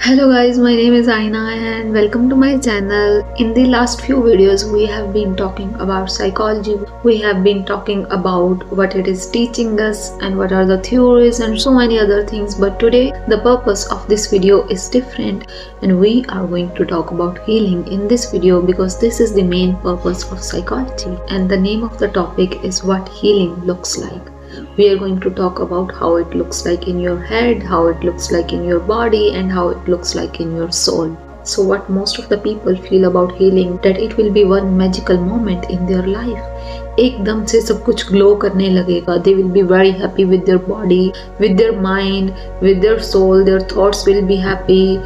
Hello guys, my name is Aina and welcome to my channel. In the last few videos we have been talking about psychology. We have been talking about what it is teaching us and what are the theories and so many other things, but today the purpose of this video is different and we are going to talk about healing in this video because this is the main purpose of psychology, and the name of the topic is what healing looks like. We are going to talk about how it looks like in your head, how it looks like in your body, and how it looks like in your soul. So what most of the people feel about healing, that it will be one magical moment in their life. एकदम से सब कुछ glow करने लगेगा. They will be very happy with their body, with their mind, with their soul. Their thoughts will be happy.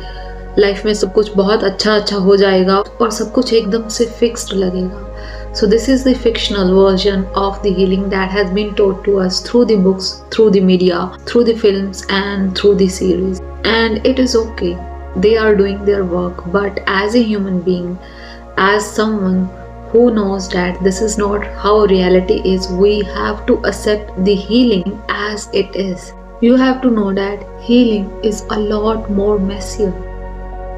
Life में सब कुछ बहुत अच्छा हो जाएगा और सब कुछ एकदम से फिक्स्ड लगेगा. So this is the fictional version of the healing that has been taught to us through the books, through the media, through the films and through the series. And it is okay. They are doing their work. But as a human being, as someone who knows that this is not how reality is, we have to accept the healing as it is. You have to know that healing is a lot more messier.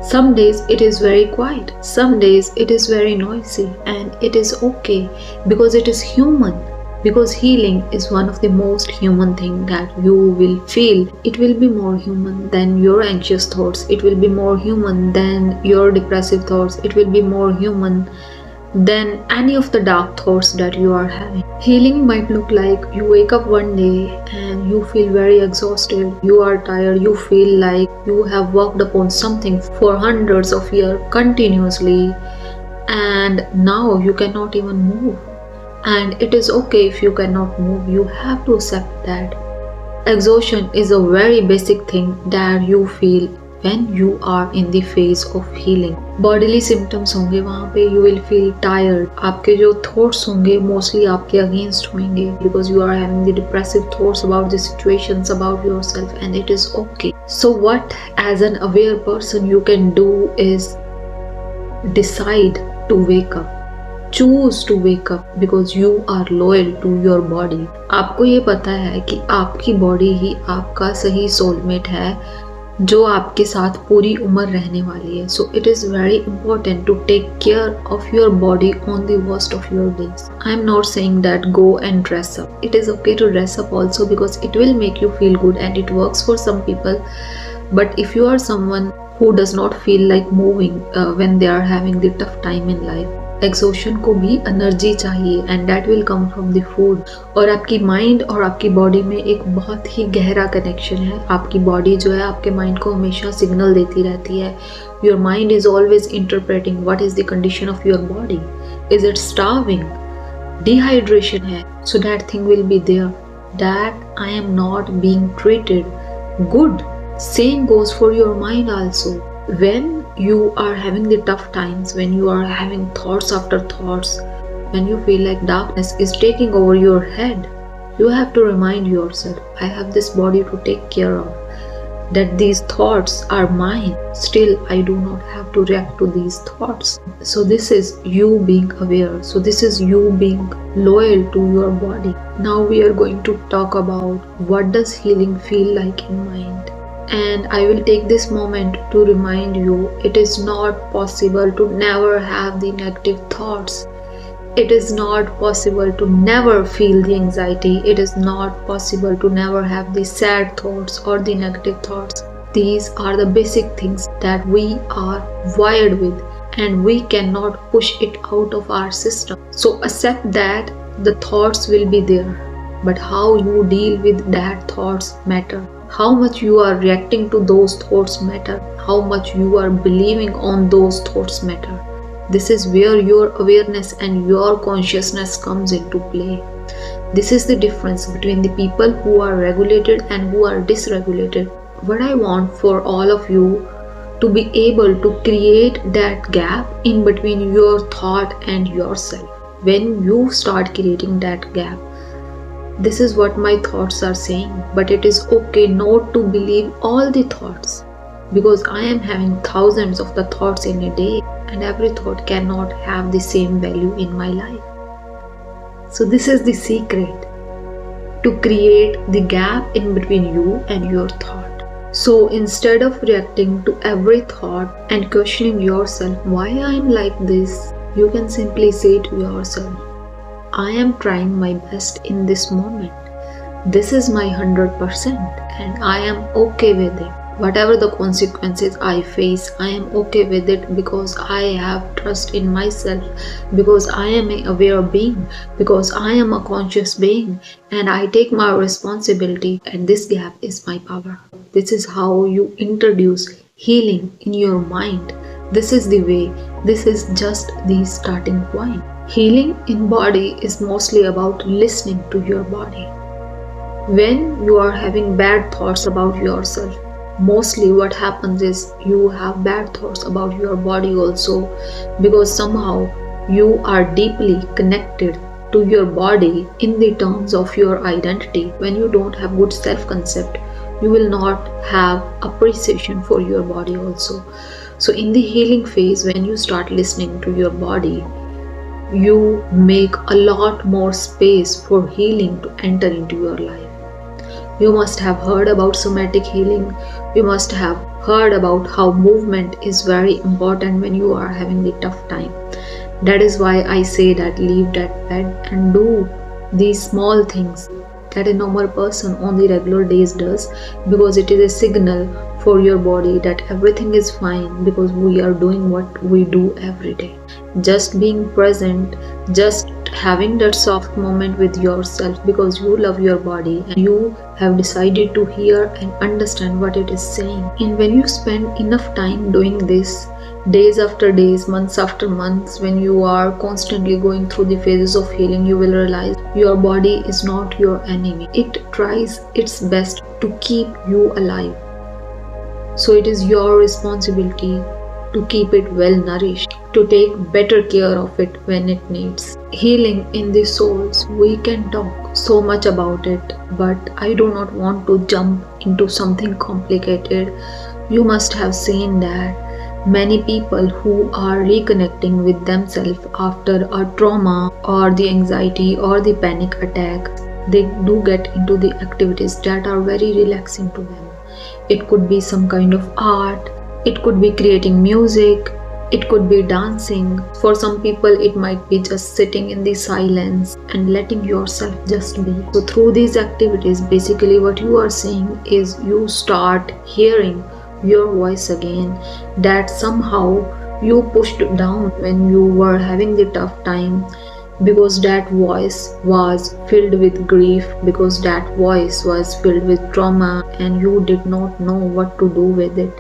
Some days it is very quiet, some days it is very noisy, and it is okay because it is human. Because healing is one of the most human things that you will feel. It will be more human than your anxious thoughts, it will be more human than your depressive thoughts, it will be more human than any of the dark thoughts that you are having. Healing might look like you wake up one day and you feel very exhausted, you are tired, you feel like you have worked upon something for hundreds of years continuously and now you cannot even move. And it is okay if you cannot move, you have to accept that. Exhaustion is a very basic thing that you feel when you are in the phase of healing. Bodily symptoms होंगे वहाँ पे, you will feel tired. आपके जो thoughts होंगे mostly आपके against होंगे because you are having the depressive thoughts about the situations, about yourself, and it is okay. So what as an aware person you can do is decide to wake up. Choose to wake up because you are loyal to your body. आपको ये पता है कि आपकी body ही आपका सही soulmate है जो आपके साथ पूरी उम्र रहने वाली है. So it is very important to take care of your body on the worst of your days. I am not saying that go and dress up. It is okay to dress up also because it will make you feel good and it works for some people. But if you are someone who does not feel like moving when they are having the tough time in life, एक्सोशन को भी energy चाहिए and that will come from the food. और आपकी mind और आपकी body में एक बहुत ही गहरा कनेक्शन है. आपकी बॉडी जो है आपके माइंड को हमेशा सिग्नल देती रहती है. Your mind is always interpreting what is the condition of your body. Is it starving, dehydration है, so that thing will be there that I am not being treated good. Same goes for your mind also. When you are having the tough times, when you are having thoughts after thoughts, when you feel like darkness is taking over your head, you have to remind yourself, I have this body to take care of, that these thoughts are mine. Still, I do not have to react to these thoughts. So this is you being aware. So this is you being loyal to your body. Now we are going to talk about what does healing feel like in mind. And I will take this moment to remind you, it is not possible to never have the negative thoughts. It is not possible to never feel the anxiety. It is not possible to never have the sad thoughts or the negative thoughts. These are the basic things that we are wired with and we cannot push it out of our system. So accept that the thoughts will be there, but how you deal with that thoughts matter. How much you are reacting to those thoughts matter. How much you are believing on those thoughts matter. This is where your awareness and your consciousness comes into play. This is the difference between the people who are regulated and who are dysregulated. What I want for all of you to be able to create that gap in between your thought and yourself. When you start creating that gap, this is what my thoughts are saying, but it is okay not to believe all the thoughts because I am having thousands of the thoughts in a day and every thought cannot have the same value in my life. So this is the secret to create the gap in between you and your thought. So instead of reacting to every thought and questioning yourself why I am like this, you can simply say to yourself, I am trying my best in this moment. This is my 100% and I am okay with it. Whatever the consequences I face, I am okay with it because I have trust in myself, because I am an aware being, because I am a conscious being and I take my responsibility, and this gap is my power. This is how you introduce healing in your mind. This is the way, this is just the starting point. Healing in body is mostly about listening to your body. When you are having bad thoughts about yourself, mostly what happens is you have bad thoughts about your body also, because somehow you are deeply connected to your body in the terms of your identity. When you don't have good self concept, you will not have appreciation for your body also. So in the healing phase, when you start listening to your body, you make a lot more space for healing to enter into your life. You must have heard about somatic healing. You must have heard about how movement is very important when you are having a tough time. That is why I say that leave that bed and do these small things that a normal person on the regular days does, because it is a signal for your body that everything is fine, because we are doing what we do every day. Just being present, just having that soft moment with yourself because you love your body and you have decided to hear and understand what it is saying. And when you spend enough time doing this, days after days, months after months, when you are constantly going through the phases of healing, you will realize your body is not your enemy. It tries its best to keep you alive. So it is your responsibility to keep it well nourished, to take better care of it when it needs. Healing in the souls, we can talk so much about it, but I do not want to jump into something complicated. You must have seen that many people who are reconnecting with themselves after a trauma or the anxiety or the panic attack, they do get into the activities that are very relaxing to them. It could be some kind of art, it could be creating music, it could be dancing. For some people, it might be just sitting in the silence and letting yourself just be. So, through these activities, basically, what you are saying is you start hearing your voice again that somehow you pushed down when you were having the tough time, because that voice was filled with grief, because that voice was filled with trauma and you did not know what to do with it.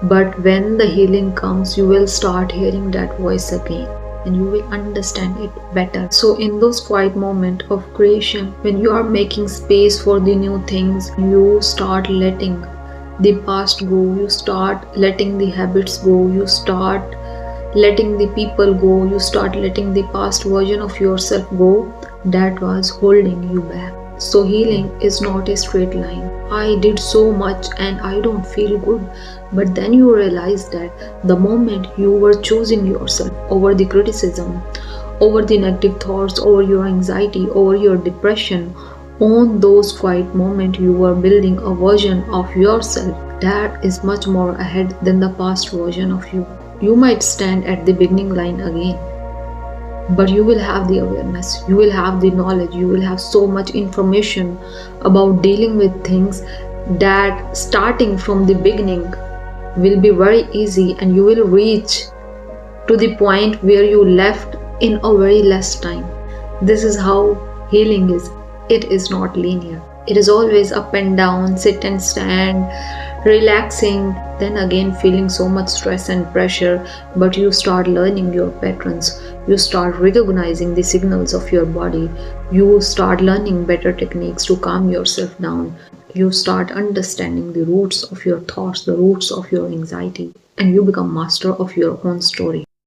But when the healing comes, you will start hearing that voice again and you will understand it better. So in those quiet moments of creation, when you are making space for the new things, you start letting the past go, you start letting the habits go, you start letting the people go, you start letting the past version of yourself go that was holding you back. So healing is not a straight line. I did so much and I don't feel good. But then you realize that the moment you were choosing yourself over the criticism, over the negative thoughts, over your anxiety, over your depression, on those quiet moments you were building a version of yourself that is much more ahead than the past version of you. You might stand at the beginning line again, but you will have the awareness, you will have the knowledge, you will have so much information about dealing with things that starting from the beginning will be very easy, and you will reach to the point where you left in a very less time. This is how healing is. It is not linear. It is always up and down, sit and stand, relaxing, then again feeling so much stress and pressure. But you start learning your patterns. You start recognizing the signals of your body. You start learning better techniques to calm yourself down. You start understanding the roots of your thoughts, the roots of your anxiety, and you become master of your own story.